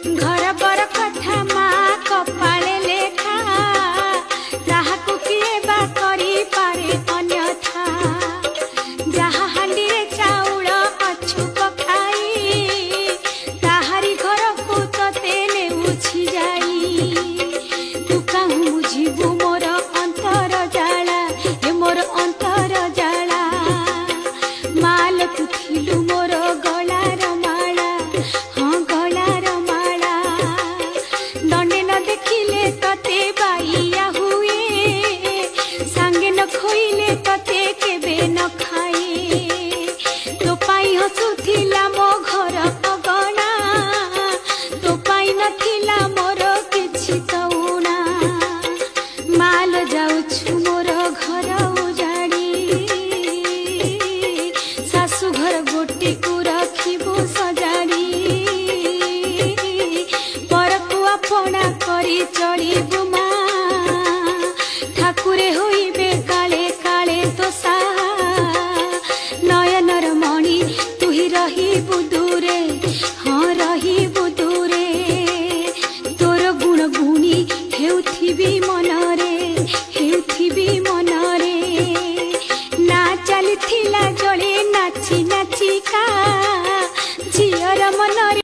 घर बर कथा माँ कपाले लेखा ताहाकु किए बा करी पारे अन्यथा जहा हांडी रे चाउल अछु पकाई ताहारी घर को तते नेउछि जाई तू कहूँ बुझिबु मोर अंतर जाला ए मोर अंतर जाला माल तू थिलु मोर गलार माला हाँ गलार माला दंडे न देखिले तते बाइया हुए सांगे न खोइले तते केबे न खाए तो पाई हसुथिला मो घर अगणा तो पाई नथिला मोर किछि तौना माल जाउछु मोर घर उजाड़ी सासु घर गोटी को रखिबो सजाड़ी परकु अपना करी चढ़िबु